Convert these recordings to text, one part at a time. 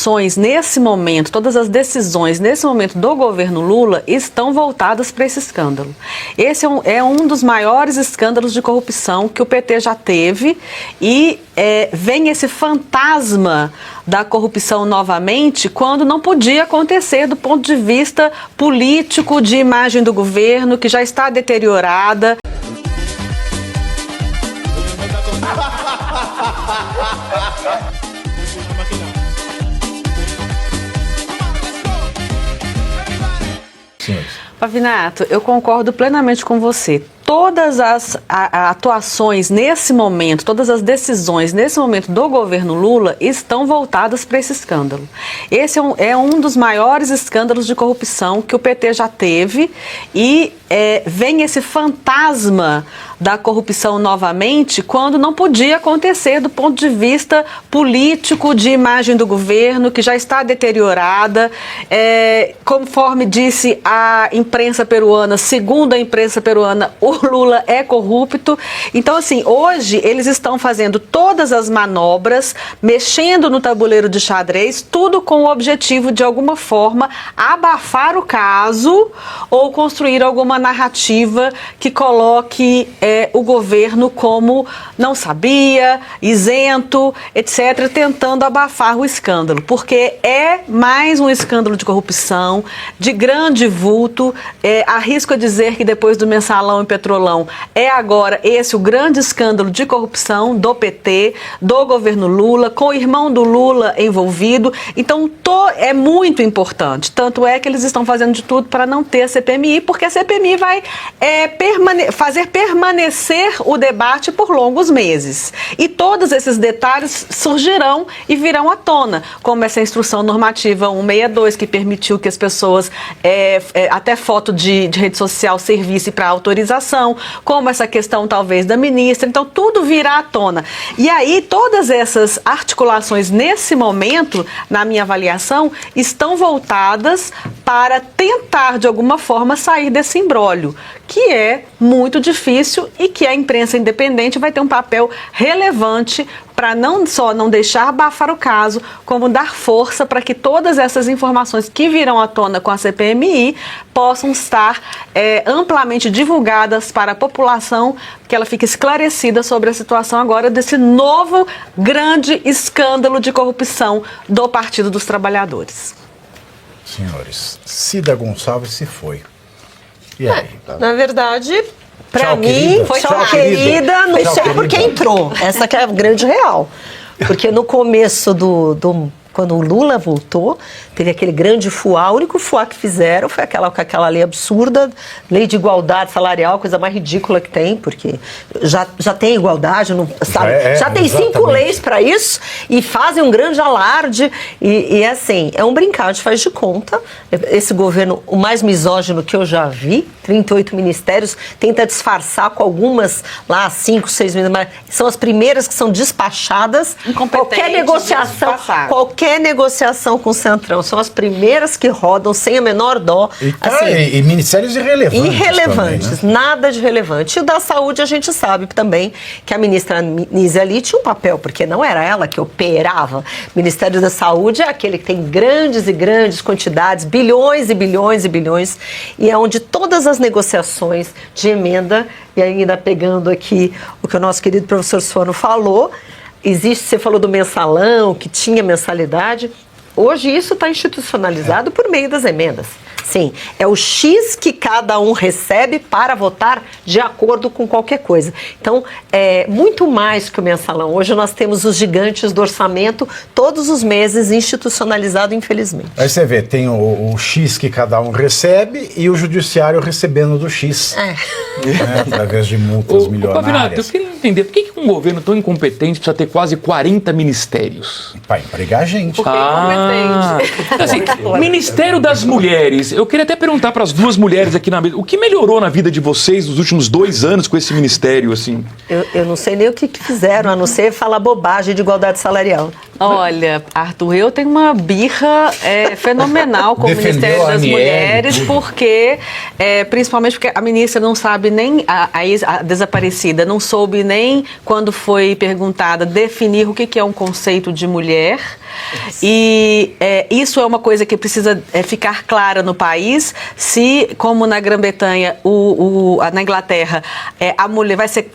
atuações nesse momento, todas as decisões nesse momento do governo Lula estão voltadas para esse escândalo. Esse é um dos maiores escândalos de corrupção que o PT já teve e vem esse fantasma da corrupção novamente quando não podia acontecer do ponto de vista político, de imagem do governo, que já está deteriorada. Pavinato, eu concordo plenamente com você. Todas as atuações nesse momento, todas as decisões nesse momento do governo Lula estão voltadas para esse escândalo. Esse é um dos maiores escândalos de corrupção que o PT já teve e vem esse fantasma da corrupção novamente quando não podia acontecer do ponto de vista político, de imagem do governo, que já está deteriorada. Conforme disse a imprensa peruana, segundo a imprensa peruana, o Lula é corrupto. Então, assim, hoje eles estão fazendo todas as manobras, mexendo no tabuleiro de xadrez, tudo com o objetivo, de alguma forma, abafar o caso ou construir alguma narrativa que coloque o governo como não sabia, isento, etc., tentando abafar o escândalo, porque é mais um escândalo de corrupção, de grande vulto. Arrisco a dizer que depois do Mensalão e Petrolão é agora esse o grande escândalo de corrupção do PT, do governo Lula, com o irmão do Lula envolvido. Então, é muito importante. Tanto é que eles estão fazendo de tudo para não ter a CPMI, porque a CPMI vai fazer permanecer o debate por longos meses. E todos esses detalhes surgirão e virão à tona, como essa instrução normativa 162, que permitiu que as pessoas, até foto de rede social, servisse para autorização, como essa questão talvez da ministra. Então, tudo virá à tona. E aí, todas essas articulações nesse momento, na minha avaliação, estão voltadas para tentar, de alguma forma, sair desse imbróglio, que é muito difícil e que a imprensa independente vai ter um papel relevante para não só não deixar abafar o caso, como dar força para que todas essas informações que virão à tona com a CPMI possam estar amplamente divulgadas para a população, que ela fique esclarecida sobre a situação agora desse novo grande escândalo de corrupção do Partido dos Trabalhadores. Senhores, Cida Gonçalves se foi. E aí? Na verdade, pra mim, querida. foi Tchau, querida, não Tchau, sei querida. porque entrou. Essa que é a grande real. Porque no começo quando o Lula voltou, teve aquele grande fuá. O único fuá que fizeram foi aquela lei absurda, lei de igualdade salarial, coisa mais ridícula que tem, porque já tem igualdade, não, sabe? Já tem exatamente. 5 leis para isso e fazem um grande alarde. E assim, é um brincar de faz de conta. Esse governo, o mais misógino que eu já vi, 38 ministérios, tenta disfarçar com algumas lá, 5, 6 ministérios, mas são as primeiras que são despachadas. Qualquer negociação com o Centrão são as primeiras que rodam sem a menor dó. E ministérios irrelevantes também, né? Nada de relevante. E o da saúde a gente sabe também que a ministra Nízia ali tinha um papel, porque não era ela que operava. O Ministério da Saúde é aquele que tem grandes e grandes quantidades, bilhões e bilhões e bilhões, e é onde todas as negociações de emenda, e ainda pegando aqui o que o nosso querido professor Suano falou, você falou do mensalão, que tinha mensalidade. Hoje isso está institucionalizado por meio das emendas. Sim, é o X que cada um recebe para votar de acordo com qualquer coisa. Então, é muito mais que o mensalão. Hoje nós temos os gigantes do orçamento todos os meses institucionalizado, infelizmente. Aí você vê, tem o X que cada um recebe e o judiciário recebendo do X. Através de multas milionárias. Pavinato, eu queria entender, por que um governo tão incompetente precisa ter quase 40 ministérios? Para empregar gente. Assim, Ministério das Mulheres. Eu queria até perguntar para as duas mulheres aqui na mesa, o que melhorou na vida de vocês nos últimos 2 anos com esse ministério, assim? Eu não sei nem o que fizeram, a não ser falar bobagem de igualdade salarial. Olha, Arthur, eu tenho uma birra fenomenal com o Ministério das Mulheres, porque, principalmente porque a ministra não sabe nem, a desaparecida, não soube nem, quando foi perguntada, definir o que é um conceito de mulher. E isso é uma coisa que precisa ficar clara no país. Se, como na Grã-Bretanha, na Inglaterra, a mulher vai ser...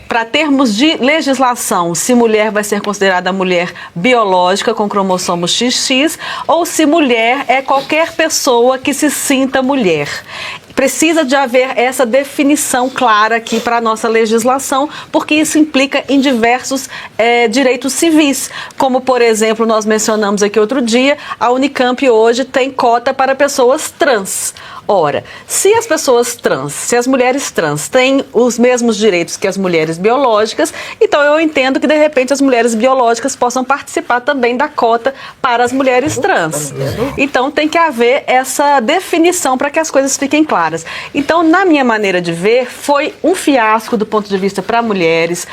Para termos de legislação, se mulher vai ser considerada mulher biológica com cromossomo XX ou se mulher é qualquer pessoa que se sinta mulher. Precisa de haver essa definição clara aqui para a nossa legislação, porque isso implica em diversos direitos civis. Como, por exemplo, nós mencionamos aqui outro dia, a Unicamp hoje tem cota para pessoas trans. Ora, se as pessoas trans, se as mulheres trans têm os mesmos direitos que as mulheres biológicas, então eu entendo que, de repente, as mulheres biológicas possam participar também da cota para as mulheres trans. Então, tem que haver essa definição para que as coisas fiquem claras. Então, na minha maneira de ver, foi um fiasco do ponto de vista para mulheres.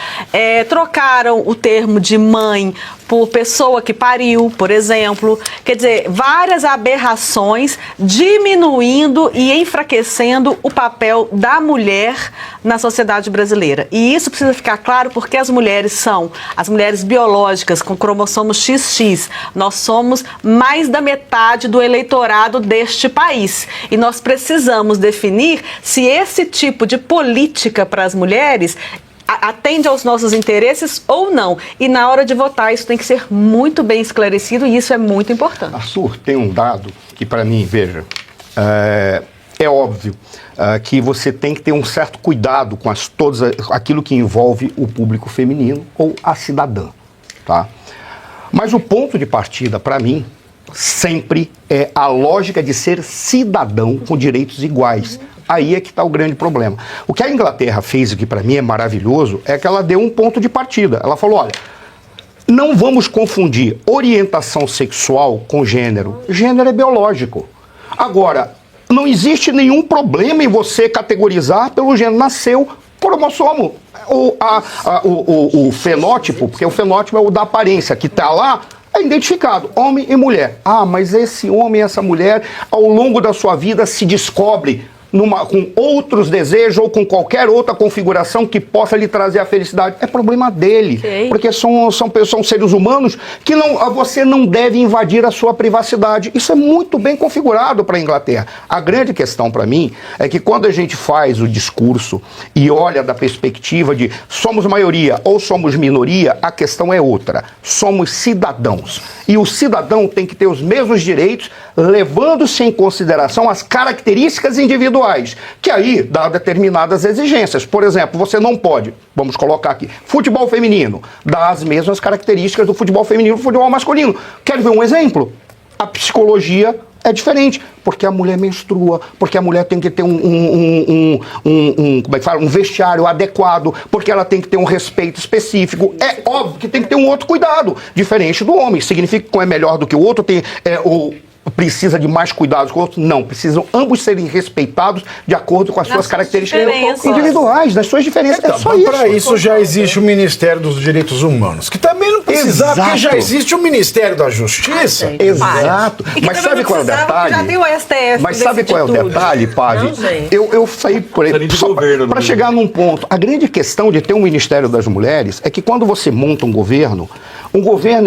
Trocaram o termo de mãe por pessoa que pariu, por exemplo. Quer dizer, várias aberrações diminuindo e enfraquecendo o papel da mulher na sociedade brasileira. E isso precisa ficar claro porque as mulheres são as mulheres biológicas com cromossomo XX. Nós somos mais da metade do eleitorado deste país. E nós precisamos definir se esse tipo de política para as mulheres atende aos nossos interesses ou não. E na hora de votar isso tem que ser muito bem esclarecido e isso é muito importante. Arthur, tem um dado que para mim, veja, é óbvio que você tem que ter um certo cuidado com aquilo que envolve o público feminino ou a cidadã, tá? Mas o ponto de partida para mim sempre é a lógica de ser cidadão com direitos iguais. Aí é que está o grande problema. O que a Inglaterra fez, que para mim é maravilhoso, é que ela deu um ponto de partida. Ela falou, olha, não vamos confundir orientação sexual com gênero. Gênero é biológico. Agora, não existe nenhum problema em você categorizar pelo gênero. Nasceu cromossomo. O fenótipo, porque o fenótipo é o da aparência, que está lá, é identificado, homem e mulher. Ah, mas esse homem e essa mulher, ao longo da sua vida, se descobre com outros desejos ou com qualquer outra configuração que possa lhe trazer a felicidade. É problema dele, porque são seres humanos que você não deve invadir a sua privacidade. Isso é muito bem configurado para a Inglaterra. A grande questão para mim é que quando a gente faz o discurso e olha da perspectiva de somos maioria ou somos minoria, a questão é outra. Somos cidadãos. E o cidadão tem que ter os mesmos direitos, levando-se em consideração as características individuais, que aí dá determinadas exigências. Por exemplo, você não pode, vamos colocar aqui, futebol feminino, dá as mesmas características do futebol feminino e do futebol masculino. Quer ver um exemplo? A psicologia é diferente, porque a mulher menstrua, porque a mulher tem que ter como é que fala? Um vestiário adequado, porque ela tem que ter um respeito específico. É óbvio que tem que ter um outro cuidado, diferente do homem. Significa que um é melhor do que o outro, precisa de mais cuidados com o outro? Não, precisam ambos serem respeitados de acordo com as suas características individuais, das suas diferenças. Então, para isso já existe o Ministério dos Direitos Humanos, que também não precisava, porque já existe o Ministério da Justiça. Exato. Mas sabe qual é o detalhe? Já tem o STF. Mas sabe qual é o detalhe, Pave? Eu saí por ele para chegar num ponto. A grande questão de ter um Ministério das Mulheres é que quando você monta um governo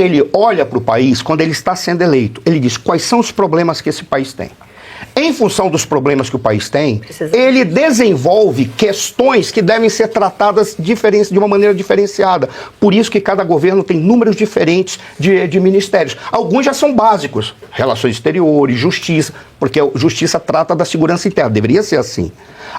ele olha para o país quando ele está sendo eleito. Ele diz quais são os problemas que esse país tem. Em função dos problemas que o país tem, ele desenvolve questões que devem ser tratadas de uma maneira diferenciada. Por isso que cada governo tem números diferentes de ministérios. Alguns já são básicos, relações exteriores, justiça, porque a justiça trata da segurança interna, deveria ser assim.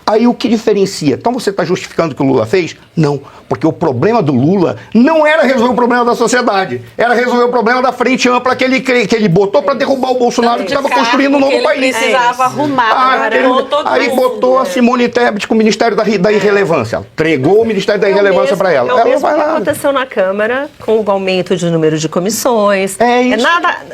Aí o que diferencia? Então você está justificando o que o Lula fez? Não, porque o problema do Lula não era resolver o problema da sociedade, era resolver o problema da frente ampla que ele botou para derrubar o Bolsonaro que estava construindo um novo país. Precisava arrumar. Aí botou a Simone Tebet com o Ministério da Irrelevância, entregou o Ministério da Irrelevância para ela. É o mesmo que aconteceu na Câmara, com o aumento de número de comissões. É isso.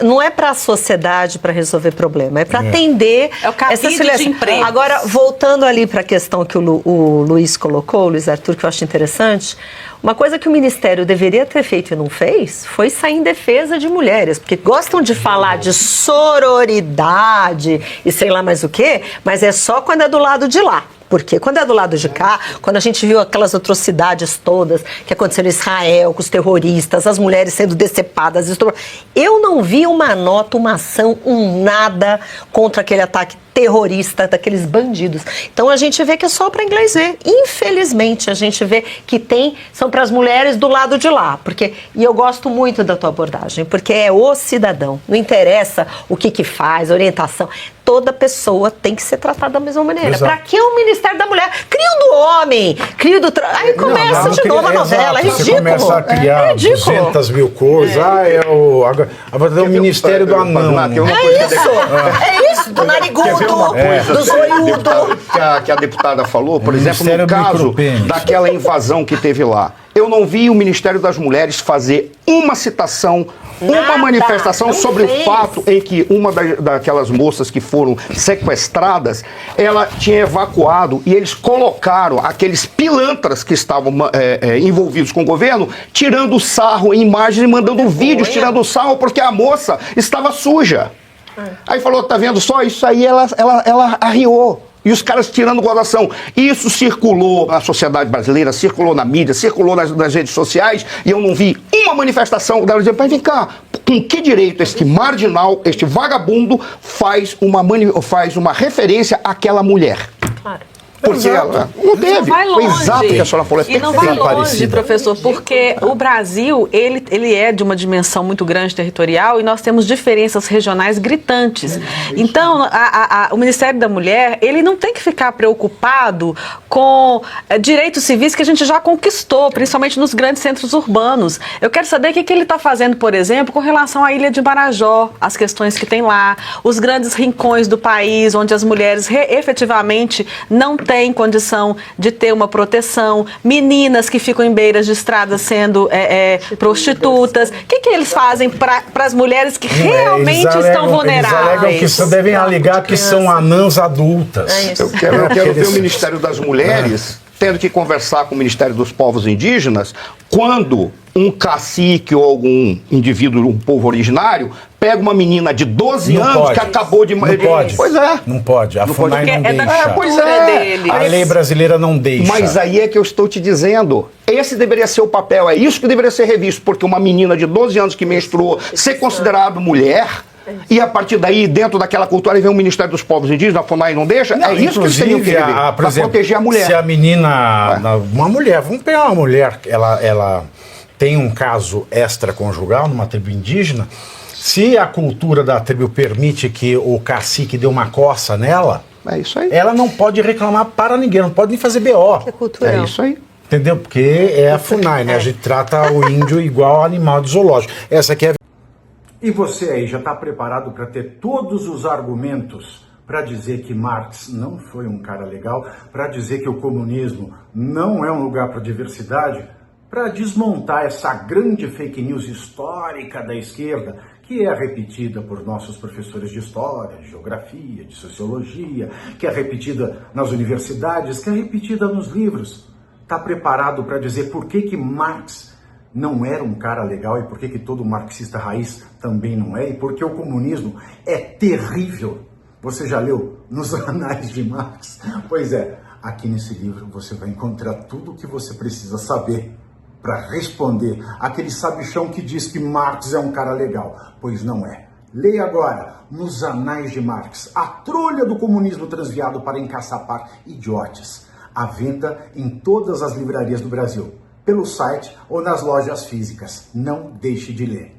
Não é para a sociedade para resolver problema, é para entender É o cabide essa seleção. de empregos. Agora, voltando ali para a questão que o Luiz colocou, o Luiz Arthur, que eu acho interessante, uma coisa que o Ministério deveria ter feito e não fez foi sair em defesa de mulheres, porque gostam de falar de sororidade e sei lá mais o quê, mas é só quando é do lado de lá. Porque quando é do lado de cá, quando a gente viu aquelas atrocidades todas que aconteceram em Israel, com os terroristas, as mulheres sendo decepadas, eu não vi uma nota, uma ação, um nada contra aquele ataque terrorista daqueles bandidos. Então a gente vê que é só para inglês ver. Infelizmente, a gente vê que são para as mulheres do lado de lá. E eu gosto muito da tua abordagem, porque é o cidadão. Não interessa o que faz, orientação. Toda pessoa tem que ser tratada da mesma maneira. Para que o Ministério da Mulher? Cria o do homem, cria o do... Aí começa de novo a novela, é ridículo. Você começa a criar 200 mil coisas. Agora o Ministério do Anão. É isso, do narigudo, do zoiudo. Que a deputada falou, por exemplo, no caso daquela invasão que teve lá. Eu não vi o Ministério das Mulheres fazer uma citação, uma manifestação sobre o fato em que uma daquelas moças que foram sequestradas, ela tinha evacuado e eles colocaram aqueles pilantras que estavam envolvidos com o governo, tirando sarro em imagens e mandando vídeos tirando sarro porque a moça estava suja. Aí falou, tá vendo só? Isso aí ela arriou. E os caras tirando gozação. Isso circulou na sociedade brasileira, circulou na mídia, circulou nas redes sociais, e eu não vi uma manifestação dela dizendo, mas vem cá, com que direito este marginal, este vagabundo faz uma referência àquela mulher? Claro. Porque ela não teve. Não vai longe. Foi exato que a senhora falou. E não vai longe, professor, porque o Brasil, ele é de uma dimensão muito grande territorial e nós temos diferenças regionais gritantes. Então, o Ministério da Mulher, ele não tem que ficar preocupado com direitos civis que a gente já conquistou, principalmente nos grandes centros urbanos. Eu quero saber o que ele está fazendo, por exemplo, com relação à Ilha de Marajó, as questões que tem lá, os grandes rincões do país, onde as mulheres efetivamente não têm condição de ter uma proteção, meninas que ficam em beiras de estrada sendo prostitutas. O que eles fazem para as mulheres que realmente estão vulneráveis? Eles alegam que só devem alegar que são anãs adultas. Eu quero ver o Ministério das Mulheres tendo que conversar com o Ministério dos Povos Indígenas quando um cacique ou algum indivíduo, um povo originário, pega uma menina de 12 anos que acabou de... Não pode. Pois é. Não pode. A FUNAI não deixa. Pois é. A lei brasileira não deixa. Mas aí é que eu estou te dizendo. Esse deveria ser o papel. É isso que deveria ser revisto. Porque uma menina de 12 anos que menstruou ser considerada mulher... E a partir daí, dentro daquela cultura, vem o Ministério dos Povos Indígenas, a FUNAI não deixa? Não, é isso que eles teriam que ver, para proteger a mulher. Se a menina, uma mulher, vamos pegar uma mulher, ela tem um caso extraconjugal numa tribo indígena, se a cultura da tribo permite que o cacique dê uma coça nela, é isso aí. Ela não pode reclamar para ninguém, não pode nem fazer BO. Que cultural. É isso aí. Entendeu? Porque é a FUNAI, né? A gente trata o índio igual animal de zoológico. Essa aqui é... E você aí, já está preparado para ter todos os argumentos para dizer que Marx não foi um cara legal, para dizer que o comunismo não é um lugar para diversidade, para desmontar essa grande fake news histórica da esquerda, que é repetida por nossos professores de história, de geografia, de sociologia, que é repetida nas universidades, que é repetida nos livros. Está preparado para dizer por que Marx não era um cara legal e por que todo marxista raiz também não é, e porque o comunismo é terrível. Você já leu Nos Anais de Marx? Pois é, aqui nesse livro você vai encontrar tudo o que você precisa saber para responder aquele sabichão que diz que Marx é um cara legal, pois não é. Leia agora Nos Anais de Marx, a trolha do comunismo transviado para encaçapar idiotes. À venda em todas as livrarias do Brasil, pelo site ou nas lojas físicas. Não deixe de ler.